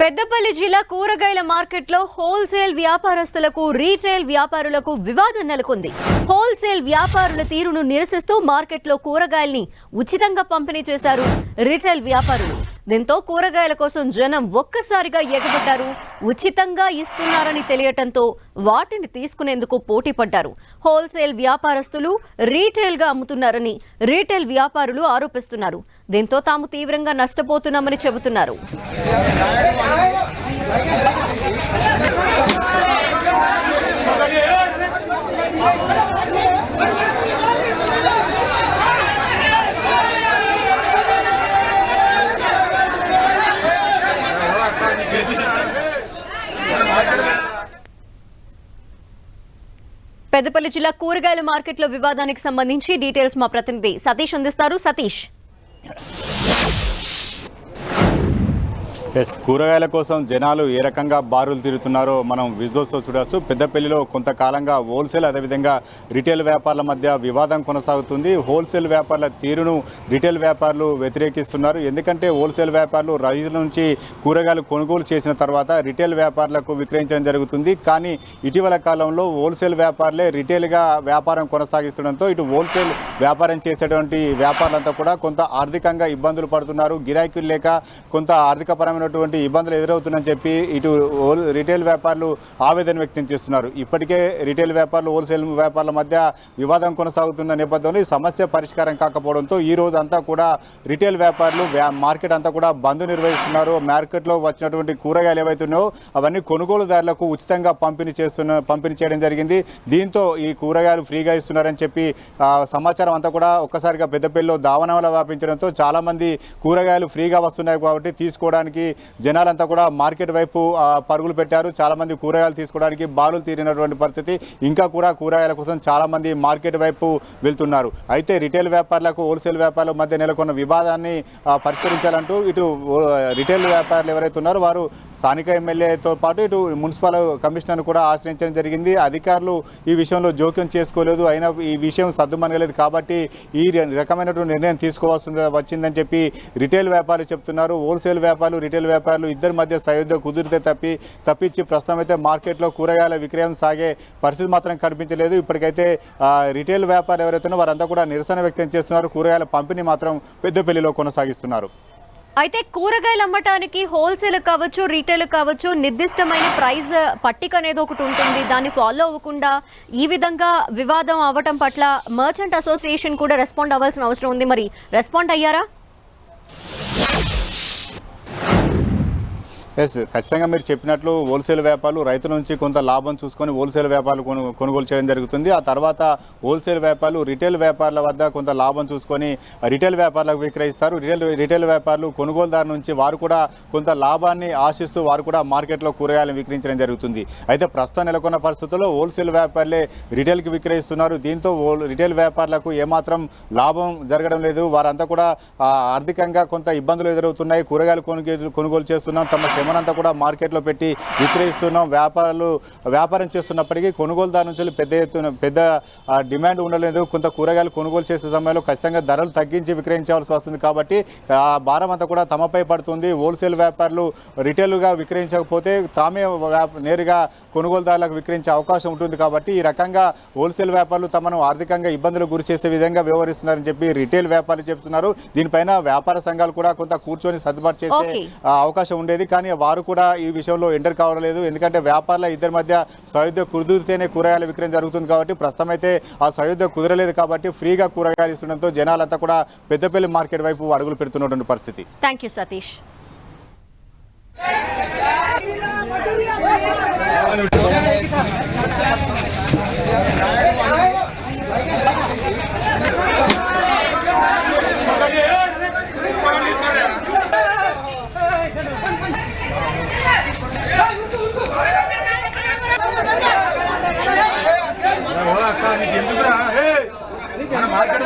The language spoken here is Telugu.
పెద్దపల్లి జిల్లా కూరగాయల మార్కెట్లో హోల్సేల్ వ్యాపారస్తులకు రీటైల్ వ్యాపారులకు వివాదం నెలకొంది. హోల్సేల్ వ్యాపారుల తీరును నిరసిస్తూ మార్కెట్లో కూరగాయల్ని ఉచితంగా పంపిణీ చేశారు రీటైల్ వ్యాపారులు. దీంతో కూరగాయల కోసం జనం ఒక్కసారిగా ఎగబడ్డారు. ఉచితంగా ఇస్తున్నారని తెలియటంతో వాటిని తీసుకునేందుకు పోటీ పడ్డారు. హోల్సేల్ వ్యాపారస్తులు రీటైల్ గా అమ్ముతున్నారని రీటైల్ వ్యాపారులు ఆరోపిస్తున్నారు. దీంతో తాము తీవ్రంగా నష్టపోతున్నామని చెబుతున్నారు. పెద్దపల్లి జిల్లా కూరగాయల మార్కెట్లో వివాదానికి సంబంధించి డీటెయిల్స్ మా ప్రతినిధి సతీష్ అందిస్తారు. సతీష్, కూరగాయల కోసం జనాలు ఏ రకంగా బారులు తిరుగుతున్నారో మనం విజువల్స్ చూడవచ్చు. పెద్దపల్లిలో కొంతకాలంగా హోల్సేల్ అదేవిధంగా రిటైల్ వ్యాపారుల మధ్య వివాదం కొనసాగుతుంది. హోల్సేల్ వ్యాపారుల తీరును రిటైల్ వ్యాపారులు వ్యతిరేకిస్తున్నారు. ఎందుకంటే హోల్సేల్ వ్యాపారులు రైతుల నుంచి కూరగాయలు కొనుగోలు చేసిన తర్వాత రిటైల్ వ్యాపారులకు విక్రయించడం జరుగుతుంది. కానీ ఇటీవల కాలంలో హోల్సేల్ వ్యాపారులే రిటైల్గా వ్యాపారం కొనసాగిస్తుండడంతో ఇటు హోల్సేల్ వ్యాపారం చేసేటువంటి వ్యాపారులంతా కూడా కొంత ఆర్థికంగా ఇబ్బందులు పడుతున్నారు. గిరాకీలు లేక కొంత ఆర్థికపరమైన ఇబ్బందులు ఎదురవుతుందని చెప్పి ఇటు రిటైల్ వ్యాపారులు ఆవేదన వ్యక్తం చేస్తున్నారు. ఇప్పటికే రిటైల్ వ్యాపారులు హోల్సేల్ వ్యాపారుల మధ్య వివాదం కొనసాగుతున్న నేపథ్యంలో ఈ సమస్య పరిష్కారం కాకపోవడంతో ఈ రోజు అంతా కూడా రిటైల్ వ్యాపారులు మార్కెట్ అంతా కూడా బంద్ నిర్వహిస్తున్నారు. మార్కెట్లో వచ్చినటువంటి కూరగాయలు ఏవైతున్నాయో అవన్నీ కొనుగోలుదారులకు ఉచితంగా పంపిణీ చేయడం జరిగింది. దీంతో ఈ కూరగాయలు ఫ్రీగా ఇస్తున్నారని చెప్పి సమాచారం అంతా కూడా ఒక్కసారిగా పెద్దపల్లిలో దావనంలో వ్యాపించడంతో చాలా మంది కూరగాయలు ఫ్రీగా వస్తున్నాయి కాబట్టి తీసుకోవడానికి జనాలంతా కూడా మార్కెట్ వైపు పరుగులు పెట్టారు. చాలా మంది కూరగాయలు తీసుకోవడానికి బారులు తీరినటువంటి పరిస్థితి. ఇంకా కూడా కూరగాయల కోసం చాలా మంది మార్కెట్ వైపు వెళ్తున్నారు. అయితే రిటైల్ వ్యాపారులకు హోల్సేల్ వ్యాపారుల మధ్య నెలకొన్న వివాదాన్ని పరిష్కరించాలంటూ ఇటు రిటైల్ వ్యాపారులు ఎవరైతే ఉన్నారో వారు స్థానిక ఎమ్మెల్యేతో పాటు ఇటు మున్సిపల్ కమిషనర్ కూడా ఆశ్రయించడం జరిగింది. అధికారులు ఈ విషయంలో జోక్యం చేసుకోలేదు. అయినా ఈ విషయం సద్దుమనగలేదు కాబట్టి ఈ రకమైనటువంటి నిర్ణయం తీసుకోవాల్సి వచ్చిందని చెప్పి రిటైల్ వ్యాపారులు చెప్తున్నారు. హోల్సేల్ వ్యాపారులు రిటైల్ వ్యాపారులు ఇద్దరి మధ్య సయోధ్య కుదిరితే తప్పించి ప్రస్తుతం అయితే మార్కెట్లో కూరగాయల విక్రయం సాగే పరిస్థితి మాత్రం కనిపించలేదు. ఇప్పటికైతే రిటైల్ వ్యాపారులు ఎవరైతే వారంతా కూడా నిరసన వ్యక్తం చేస్తున్నారు. కూరగాయల పంపిణీ మాత్రం పెద్దపల్లిలో కొనసాగిస్తున్నారు. అయితే కూరగాయలు అమ్మటానికి హోల్సేల్ కావచ్చు రీటైల్ కావచ్చు నిర్దిష్టమైన ప్రైస్ పట్టిక అనేది ఒకటి ఉంటుంది. దాన్ని ఫాలో అవ్వకుండా ఈ విధంగా వివాదం అవ్వటం పట్ల మర్చెంట్ అసోసియేషన్ కూడా రెస్పాండ్ అవ్వాల్సిన అవసరం ఉంది. మరి రెస్పాండ్ అయ్యారా? ఖచ్చితంగా మీరు చెప్పినట్లు హోల్సేల్ వ్యాపారులు రైతుల నుంచి కొంత లాభం చూసుకొని హోల్సేల్ వ్యాపారులు కొనుగోలు చేయడం జరుగుతుంది. ఆ తర్వాత హోల్సేల్ వ్యాపారులు రిటైల్ వ్యాపారుల వద్ద కొంత లాభం చూసుకొని రిటైల్ వ్యాపారులకు విక్రయిస్తారు. రిటైల్ వ్యాపారులు కొనుగోలుదారు నుంచి వారు కూడా కొంత లాభాన్ని ఆశిస్తూ వారు కూడా మార్కెట్లో కూరగాయలను విక్రయించడం జరుగుతుంది. అయితే ప్రస్తుతం నెలకొన్న పరిస్థితుల్లో హోల్సేల్ వ్యాపారులే రిటైల్కి విక్రయిస్తున్నారు. దీంతో రిటైల్ వ్యాపారులకు ఏమాత్రం లాభం జరగడం లేదు. వారంతా కూడా ఆర్థికంగా కొంత ఇబ్బందులు ఎదురవుతున్నాయి. కూరగాయలు కొనుగోలు చేస్తున్నాం, తమ శ్రమనంతా కూడా మార్కెట్లో పెట్టి విక్రయిస్తున్నాం. వ్యాపారం చేస్తున్నప్పటికీ కొనుగోలుదారు నుంచి పెద్ద డిమాండ్ ఉండలేదు. కొంత కూరగాయలు కొనుగోలు చేసే సమయంలో ఖచ్చితంగా ధరలు తగ్గించి విక్రయించాల్సి వస్తుంది. కాబట్టి ఆ భారం అంతా కూడా తమపై పడుతుంది. హోల్సేల్ వ్యాపారులు రిటైల్గా విక్రయించకపోతే తామే నేరుగా కొనుగోలుదారులకు విక్రయించే అవకాశం ఉంటుంది. కాబట్టి ఈ రకంగా హోల్సేల్ వ్యాపారులు తమను ఆర్థికంగా ఇబ్బందులకు గురి చేసే విధంగా వ్యవహరిస్తున్నారని చెప్పి రిటైల్ వ్యాపారులు చెప్తున్నారు. దీనిపైన వ్యాపార సంఘాలు కూడా కొంత కూర్చొని సర్దుబాటు చేసే అవకాశం ఉండేది. కానీ వారు కూడా ఈ విషయంలో ఎంటర్ కావడం లేదు. ఎందుకంటే వ్యాపారుల ఇద్దరి మధ్య సయోధ్య కుదిరితేనే కూరగాయల విక్రయం జరుగుతుంది. కాబట్టి ప్రస్తుతం అయితే ఆ సయోధ్య కుదరలేదు. కాబట్టి ఫ్రీగా కూరగాయలు ఇస్తుండడంతో జనాలంతా కూడా పెద్దపల్లి మార్కెట్ వైపు అడుగులు పెడుతున్నటువంటి పరిస్థితి. Thank you Satish. మార్కెట్